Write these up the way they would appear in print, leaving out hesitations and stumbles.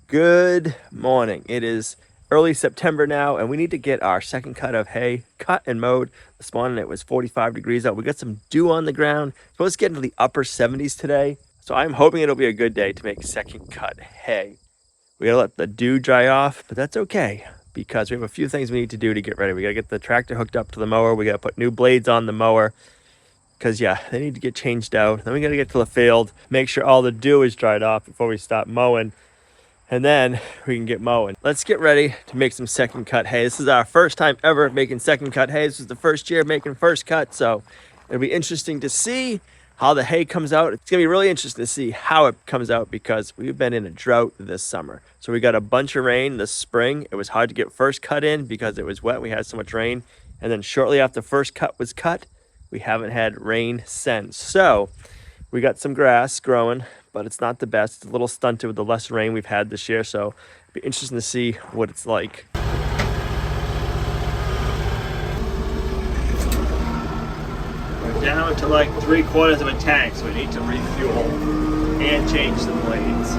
Good morning. It is early September now, and we need to get our second cut of hay cut and mowed. This morning it was 45 degrees out. We got some dew on the ground. It's supposed to get into the upper 70s today, so I'm hoping it'll be a good day to make second cut hay. We gotta let the dew dry off, but that's okay because we have a few things we need to do to get ready. We gotta get the tractor hooked up to the mower. We gotta put new blades on the mower because yeah, they need to get changed out. Then we gotta get to the field, make sure all the dew is dried off before we stop mowing, and then we can get mowing. Let's get ready to make some second cut hay. This is our first time ever making second cut hay. This was the first year making first cut, so it'll be interesting to see how the hay comes out. It's gonna be really interesting to see how it comes out because we've been in a drought this summer. So we got a bunch of rain this spring. It was hard to get first cut in because it was wet. We had so much rain. And then shortly after first cut was cut, we haven't had rain since. So we got some grass growing, but it's not the best. It's a little stunted with the less rain we've had this year, so it'll be interesting to see what it's like. We're down to like 3/4 of a tank, so we need to refuel and change the blades.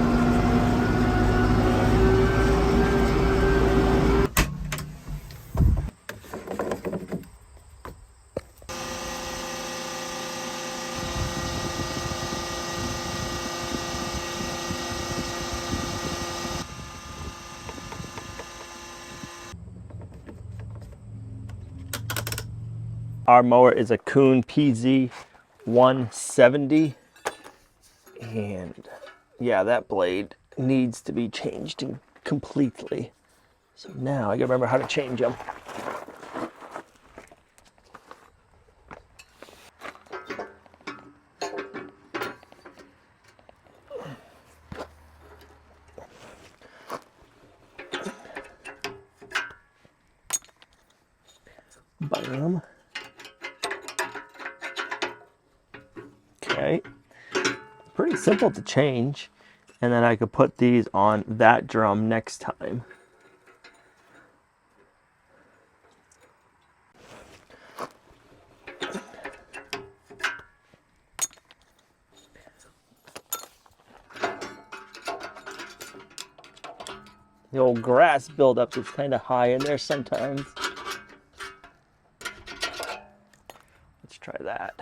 Our mower is a Kuhn PZ 170, and yeah, that blade needs to be changed completely. So now I gotta remember how to change them. Bam. Okay, pretty simple to change, and then I could put these on that drum next time. The old grass buildup is kind of high in there sometimes. Let's try that.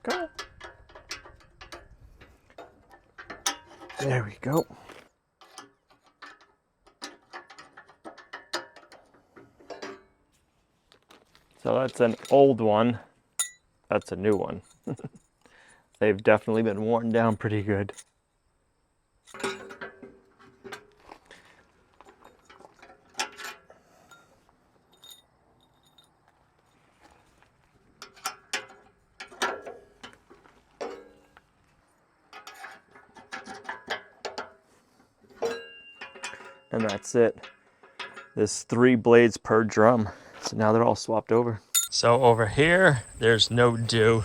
Go. There we go. So that's an old one. That's a new one. They've definitely been worn down pretty good. And that's it. There's 3 blades per drum. So now they're all swapped over. So over here, there's no dew.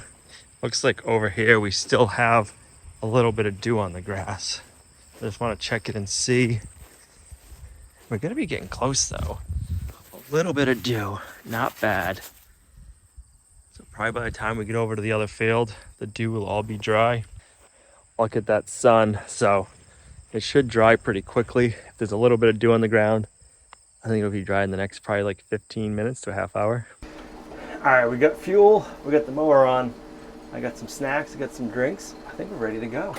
Looks like over here we still have a little bit of dew on the grass. I just want to check it and see. We're gonna be getting close though. A little bit of dew, not bad. So probably by the time we get over to the other field, the dew will all be dry. Look at that sun. So it should dry pretty quickly. If there's a little bit of dew on the ground, I think it'll be dry in the next probably like 15 minutes to a half hour. All right, we got fuel, we got the mower on. I got some snacks, I got some drinks. I think we're ready to go.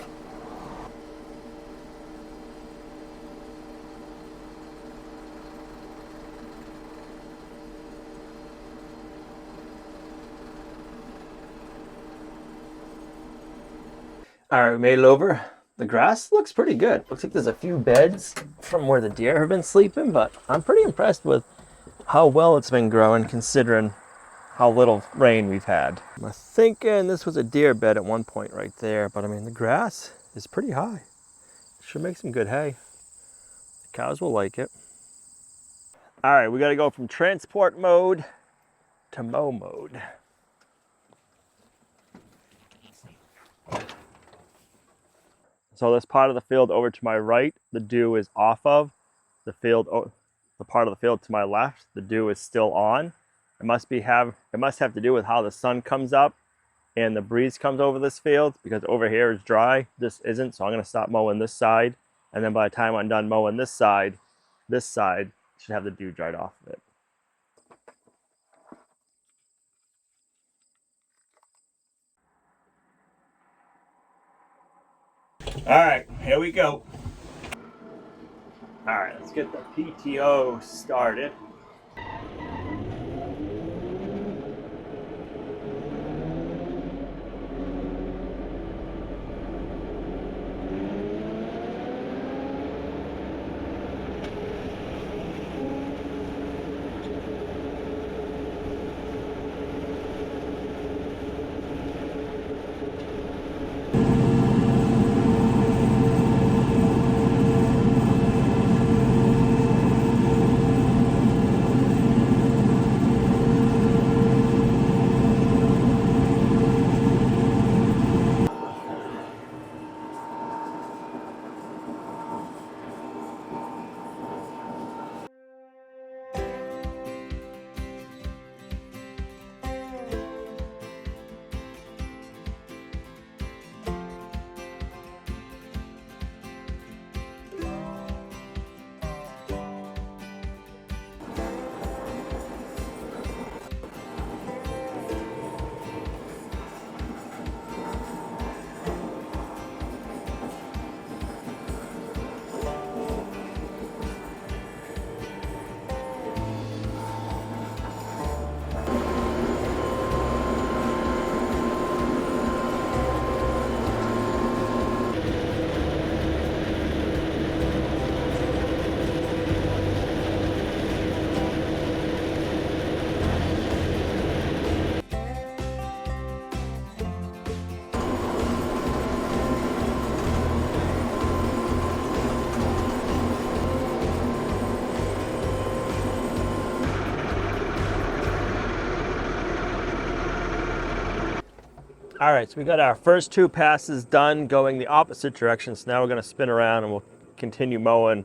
All right, we made it over. The grass looks pretty good. Looks like there's a few beds from where the deer have been sleeping, but I'm pretty impressed with how well it's been growing considering how little rain we've had. I'm thinking this was a deer bed at one point right there, but I mean, the grass is pretty high. Should make some good hay. The cows will like it. All right, we gotta go from transport mode to mow mode. So this part of the field over to my right, the dew is off of. The part of the field to my left, the dew is still on. It must have to do with how the sun comes up and the breeze comes over this field, because over here is dry, this isn't. So I'm going to stop mowing this side, and then by the time I'm done mowing this side should have the dew dried off of it. All right, here we go. All right, let's get the PTO started. All right, so we got our first 2 passes done going the opposite direction. So now we're going to spin around and we'll continue mowing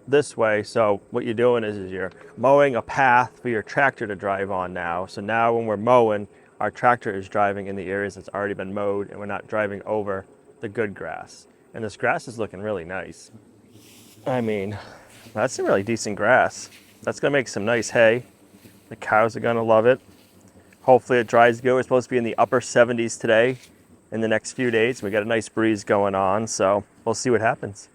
this way. So what you're doing is you're mowing a path for your tractor to drive on now. So now when we're mowing, our tractor is driving in the areas that's already been mowed, and we're not driving over the good grass. And this grass is looking really nice. I mean, that's some really decent grass. That's going to make some nice hay. The cows are going to love it. Hopefully it dries good. We're supposed to be in the upper 70s today in the next few days. We got a nice breeze going on, so we'll see what happens.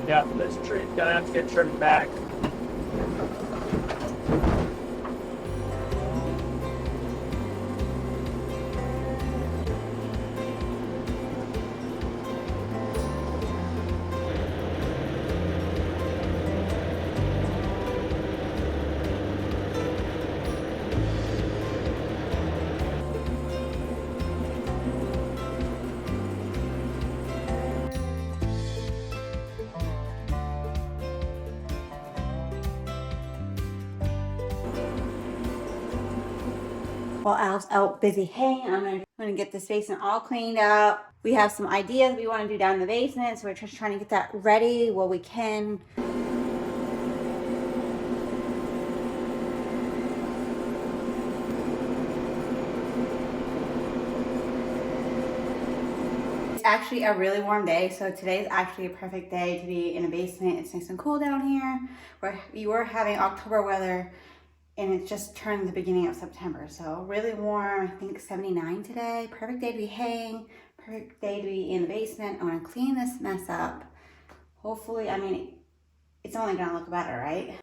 Yeah, this tree's gonna have to get trimmed back. While Al's out busy haying, I'm gonna get this basement all cleaned up. We have some ideas we want to do down in the basement, so we're just trying to get that ready while we can. It's actually a really warm day, so today is actually a perfect day to be in a basement. It's nice and cool down here. We were having October weather, and it just turned the beginning of September. So really warm, I think 79 today. Perfect day to be haying, perfect day to be in the basement. I'm gonna clean this mess up. Hopefully, I mean, it's only gonna look better, right?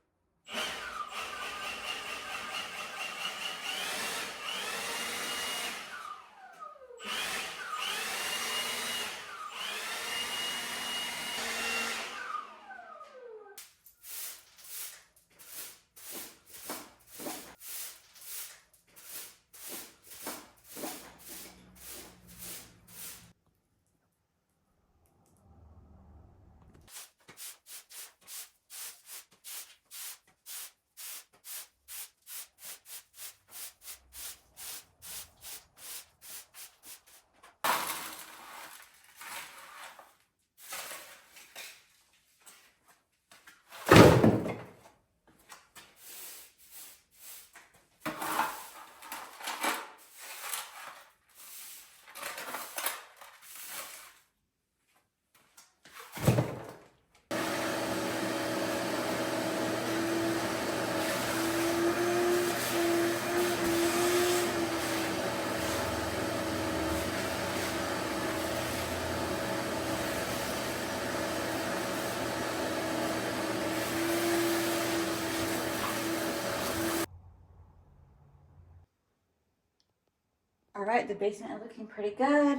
All right, the basement is looking pretty good.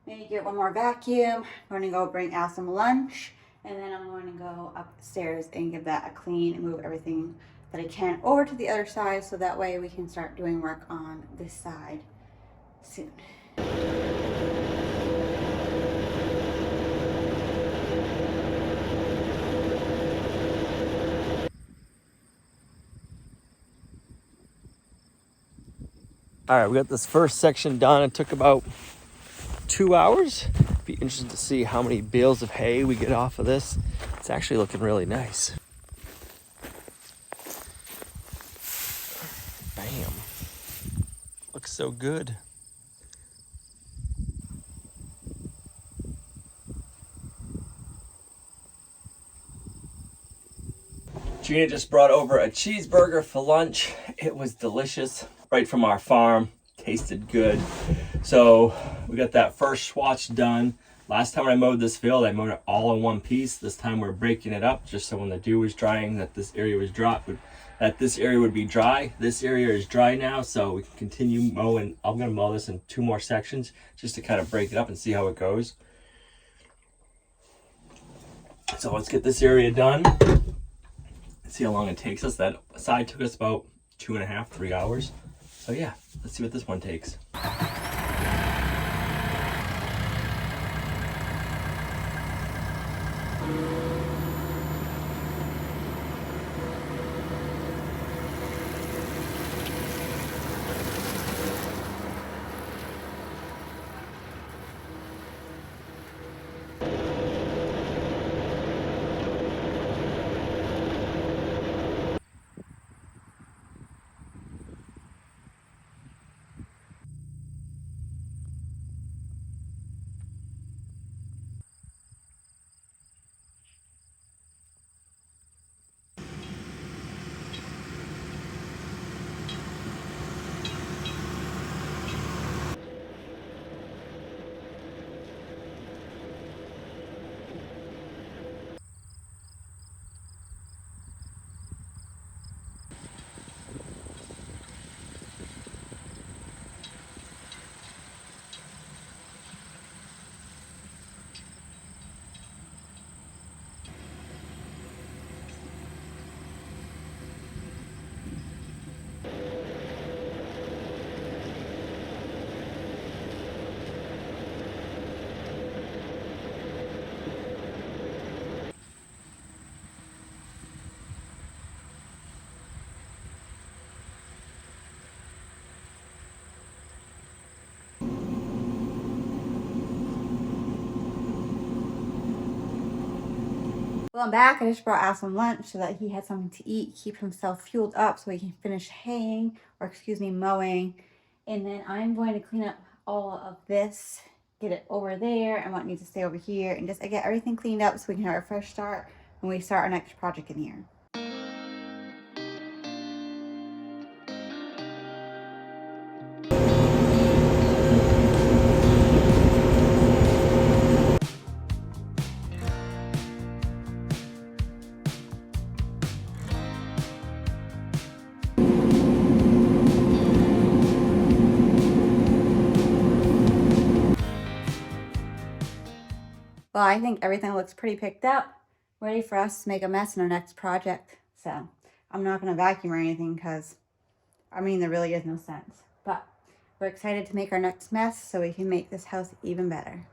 Maybe get one more vacuum. I'm going to go bring Al some lunch, and then I'm going to go upstairs and give that a clean and move everything that I can over to the other side, so that way we can start doing work on this side soon. All right, we got this first section done. It took about 2 hours. Be interested to see how many bales of hay we get off of this. It's actually looking really nice. Bam. Looks so good. Gina just brought over a cheeseburger for lunch. It was delicious, right from our farm. Tasted good. So we got that first swatch done. Last time I mowed this field, I mowed it all in one piece. This time we're breaking it up just so when the dew was drying, that this area was dry, that this area would be dry. This area is dry now, so we can continue mowing. I'm gonna mow this in 2 more sections just to kind of break it up and see how it goes. So let's get this area done. See how long it takes us. That side took us about 2.5, 3 hours. So yeah, let's see what this one takes. Well, I'm back. I just brought Al some lunch so that he had something to eat, keep himself fueled up so he can finish haying, or excuse me, mowing. And then I'm going to clean up all of this, get it over there, and what needs to stay over here, and just get everything cleaned up so we can have a fresh start when we start our next project in here. Well, I think everything looks pretty picked up, ready for us to make a mess in our next project. So I'm not going to vacuum or anything because, I mean, there really is no sense. But we're excited to make our next mess so we can make this house even better.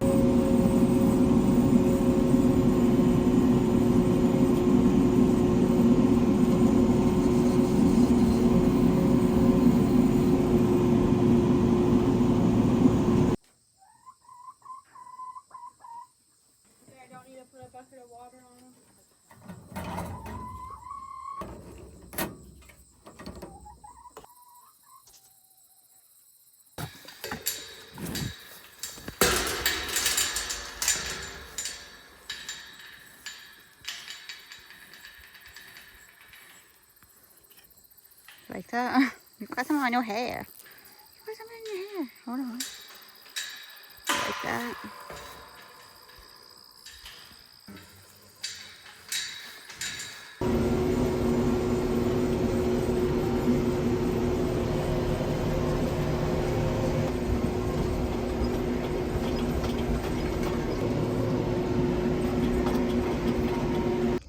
Like that. You've got some on your hair. You've got some in your hair. Hold on. Like that.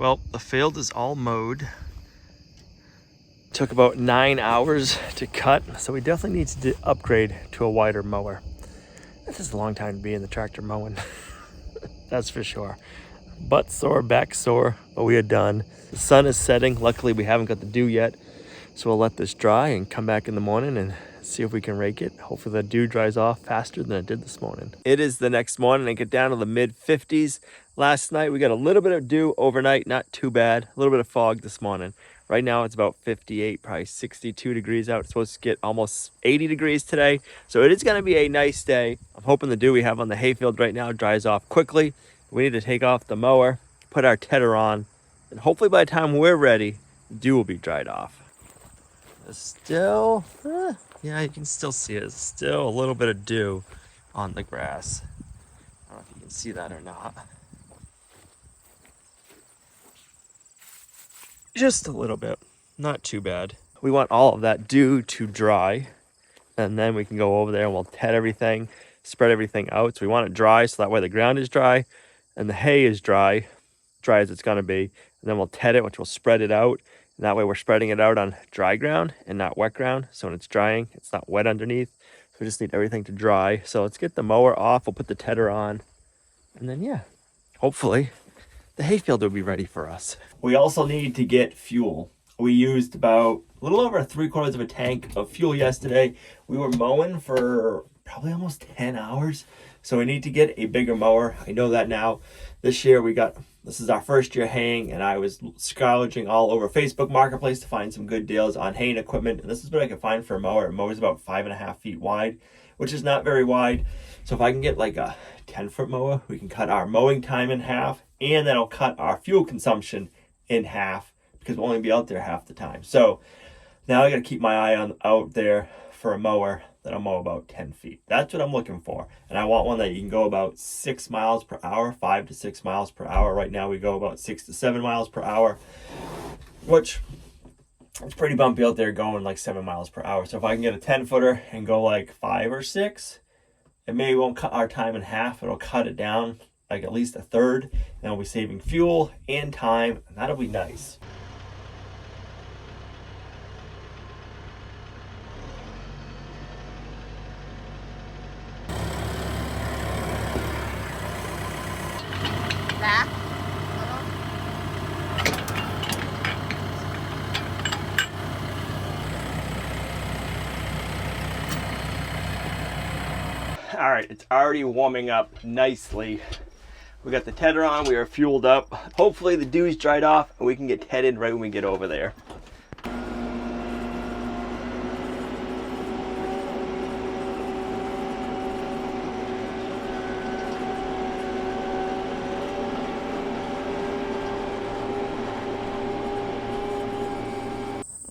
Well, the field is all mowed. Took about 9 hours to cut, so we definitely need to upgrade to a wider mower. This is a long time to be in the tractor mowing. That's for sure. Butt sore, back sore, but we are done. The sun is setting. Luckily, we haven't got the dew yet, so we'll let this dry and come back in the morning and see if we can rake it. Hopefully the dew dries off faster than it did this morning. It is the next morning and get down to the mid 50s. Last night we got a little bit of dew overnight, not too bad. A little bit of fog this morning. Right now it's about 58, probably 62 degrees out. It's supposed to get almost 80 degrees today. So it is gonna be a nice day. I'm hoping the dew we have on the hayfield right now dries off quickly. We need to take off the mower, put our tedder on, and hopefully by the time we're ready, the dew will be dried off. There's still, yeah, you can still see it. There's still a little bit of dew on the grass. I don't know if you can see that or not. Just a little bit, not too bad. We want all of that dew to dry, and then we can go over there and we'll ted everything, spread everything out. So we want it dry so that way the ground is dry and the hay is dry as it's gonna be. And then we'll ted it, which will spread it out. And that way we're spreading it out on dry ground and not wet ground. So when it's drying, it's not wet underneath. So we just need everything to dry. So let's get the mower off. We'll put the tedder on. And then, yeah, hopefully the hayfield will be ready for us. We also need to get fuel. We used about a little over 3/4 of a tank of fuel yesterday. We were mowing for probably almost 10 hours. So we need to get a bigger mower. I know that now. This year this is our first year haying, and I was scourging all over Facebook Marketplace to find some good deals on haying equipment. And this is what I could find for a mower. A mower is about 5.5 feet wide, which is not very wide. So if I can get like a 10-foot mower, we can cut our mowing time in half, and that'll cut our fuel consumption in half because we'll only be out there half the time. So now I got to keep my eye out there for a mower that'll mow about 10 feet. That's what I'm looking for. And I want one that you can go about 6 miles per hour, 5 to 6 miles per hour. Right now we go about 6 to 7 miles per hour, which it's pretty bumpy out there going like 7 miles per hour. So if I can get a 10-footer and go like 5 or 6, it maybe won't cut our time in half. It'll cut it down like at least a third. And we'll be saving fuel and time, and that'll be nice. Back. All right, it's already warming up nicely. We got the tedder on, we are fueled up. Hopefully the dew's dried off and we can get tedded right when we get over there.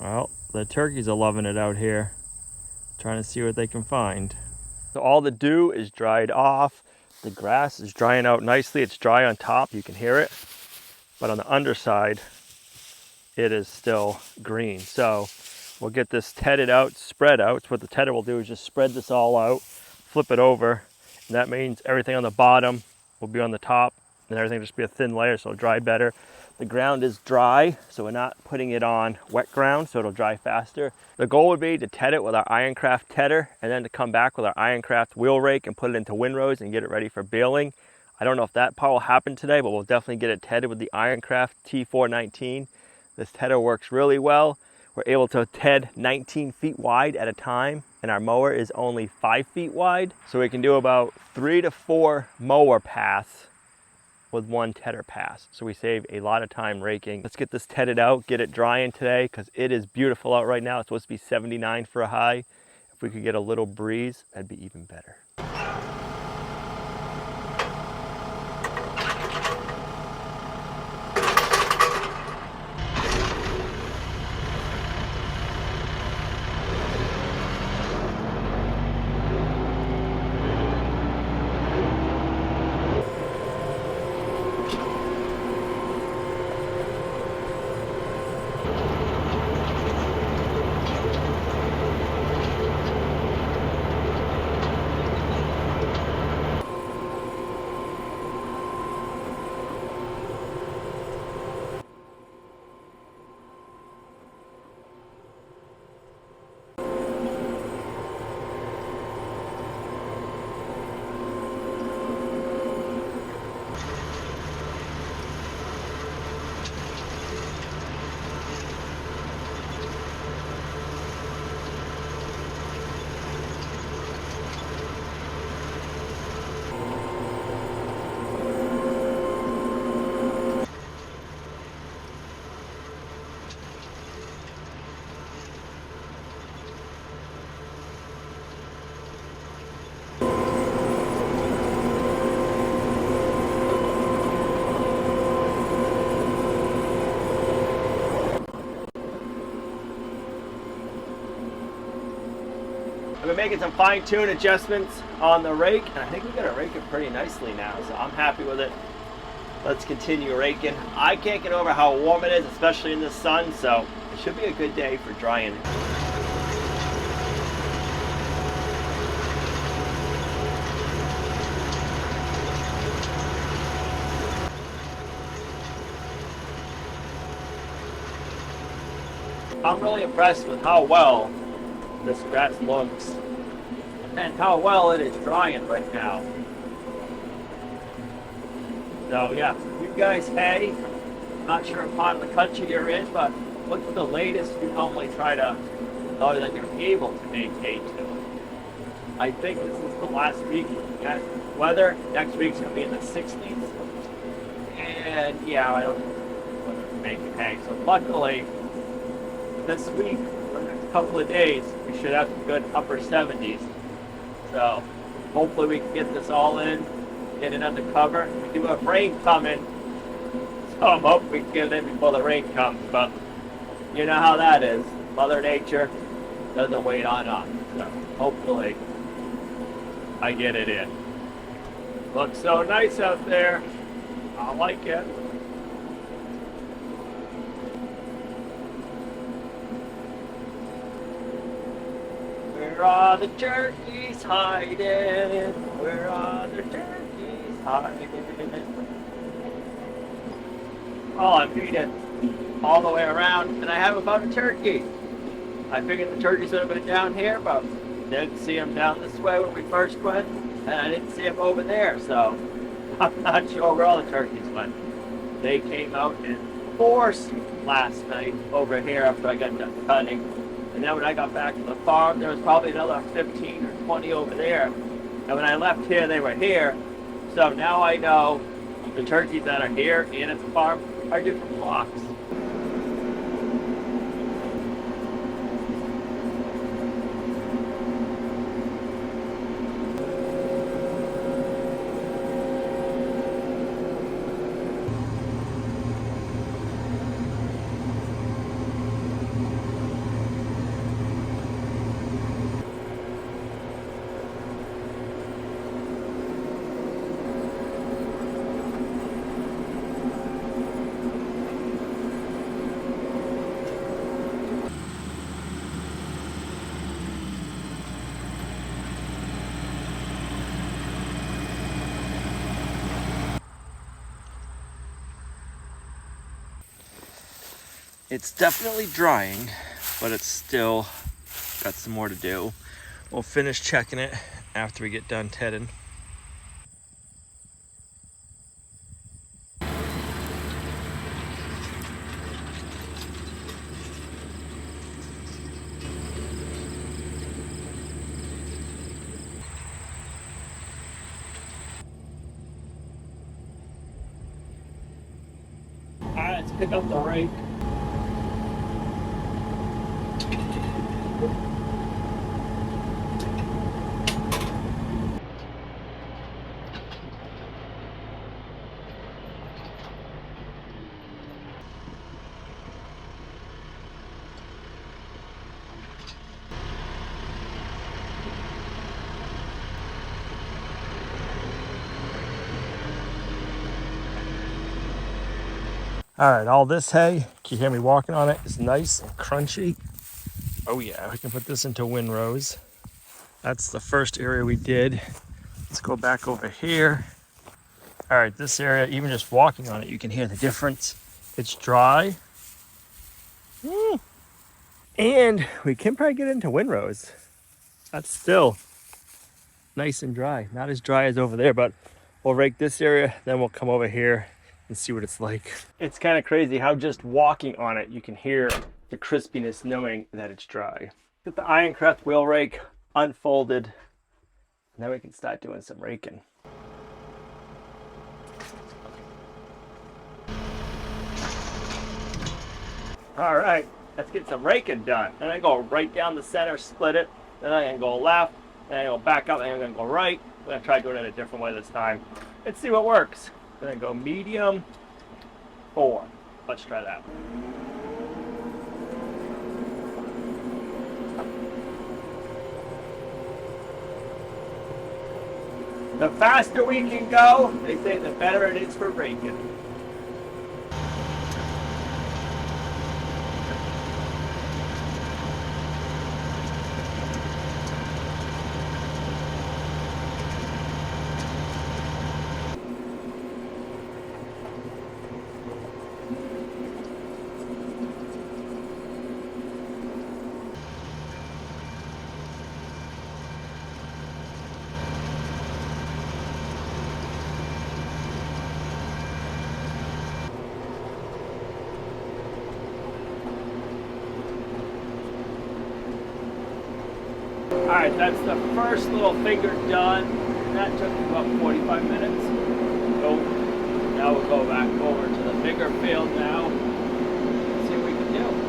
Well, the turkeys are loving it out here, trying to see what they can find. So all the dew is dried off. The grass is drying out nicely. It's dry on top, you can hear it. But on the underside, it is still green. So we'll get this tedded out, spread out. So what the tedder will do is just spread this all out, flip it over. And that means everything on the bottom will be on the top, and everything will just be a thin layer, so it'll dry better. The ground is dry, so we're not putting it on wet ground, so it'll dry faster. The goal would be to ted it with our Ironcraft tedder, and then to come back with our Ironcraft wheel rake and put it into windrows and get it ready for baling. I don't know if that part will happen today, but we'll definitely get it tedded with the Ironcraft T419. This tedder works really well. We're able to ted 19 feet wide at a time, and our mower is only 5 feet wide. So we can do about 3 to 4 mower paths with one tedder pass. So we save a lot of time raking. Let's get this tedded out, get it drying today, because it is beautiful out right now. It's supposed to be 79 for a high. If we could get a little breeze, that'd be even better. I've been making some fine-tune adjustments on the rake, and I think we got to rake it pretty nicely now, so I'm happy with it. Let's continue raking. I can't get over how warm it is, especially in the sun, so it should be a good day for drying. I'm really impressed with how well this grass looks and how well it is drying right now. So yeah, you guys, hey, not sure what part of the country you're in, but what's the latest you normally try to, or that you're able to maintain to? I think this is the last week. Weather next week's gonna be in the 60s, and yeah, I don't know whether to make it hay. So luckily, this week, for the next couple of days, we should have some good upper 70s. So hopefully we can get this all in, get it under cover. We do have rain coming, so I'm hoping we can get it in before the rain comes. But you know how that is. Mother Nature doesn't wait on us. So hopefully I get it in. Looks so nice out there. I like it. Where are the turkeys hiding? Where are the turkeys hiding? Oh, I'm feeding all the way around, and I haven't found a turkey. I figured the turkeys would have been down here, but didn't see them down this way when we first went, and I didn't see them over there, so I'm not sure where all the turkeys went. They came out in force last night over here after I got done cutting. And then when I got back to the farm, there was probably another 15 or 20 over there. And when I left here, they were here. So now I know the turkeys that are here and at the farm are different flocks. It's definitely drying, but it's still got some more to do. We'll finish checking it after we get done tedding. All right, let's pick up the rake. All right, all this hay, can you hear me walking on it, is nice and crunchy. Oh yeah, we can put this into windrows. That's the first area we did. Let's go back over here. All right, this area, even just walking on it, you can hear the difference. It's dry. And we can probably get into windrows. That's still nice and dry. Not as dry as over there, but we'll rake this area, then we'll come over here and see what it's like. It's kind of crazy how just walking on it, you can hear the crispiness knowing that it's dry. Get the Ironcraft wheel rake unfolded, and then we can start doing some raking. All right, let's get some raking done. Then I go right down the center, split it, then I'm gonna go left, then I go back up, and I'm gonna go right. I'm gonna try doing it a different way this time. Let's see what works. Then I go medium, 4. Let's try that. The faster we can go, they say the better it is for raking. Alright, that's the first little finger done. That took about 45 minutes. So now we'll go back over to the bigger field now and see what we can do.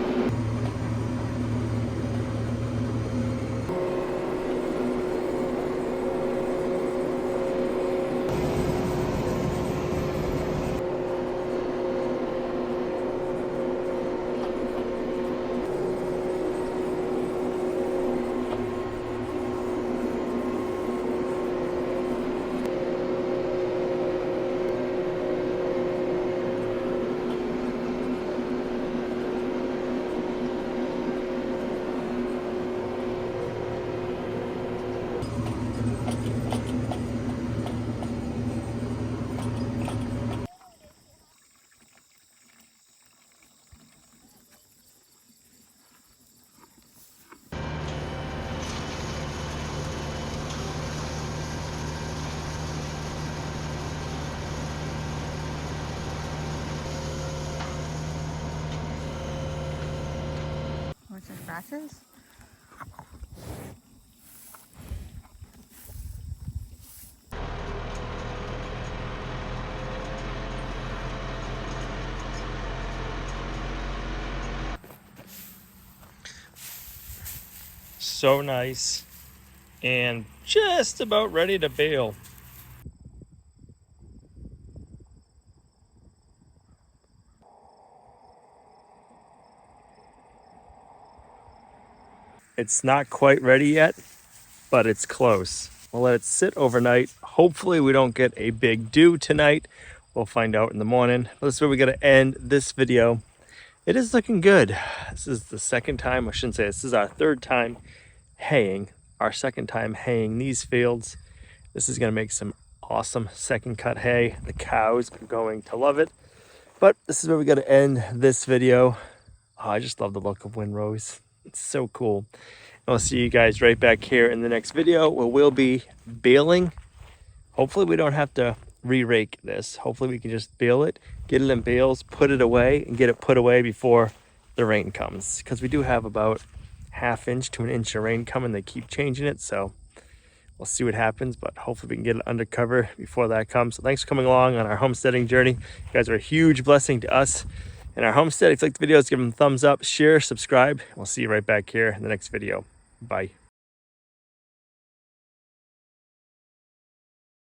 What's this, grasses? So nice and just about ready to bale. It's not quite ready yet, but it's close. We'll let it sit overnight. Hopefully we don't get a big dew tonight. We'll find out in the morning. This is where we got to end this video. It is looking good. This is the second time, I shouldn't say this is our third time haying, our second time haying these fields. This is going to make some awesome second cut hay. The cows are going to love it. But this is where we got to end this video. Oh, I just love the look of windrows. It's so cool. I'll see you guys right back here in the next video where we'll be baling. Hopefully we don't have to re-rake this. Hopefully we can just bale it, get it in bales, put it away, and get it put away before the rain comes. Because we do have about ½ inch to 1 inch of rain coming. They keep changing it, so we'll see what happens. But hopefully we can get it under cover before that comes. So thanks for coming along on our homesteading journey. You guys are a huge blessing to us in our homestead. If you like the videos, give them a thumbs up, share, subscribe. We'll see you right back here in the next video. Bye.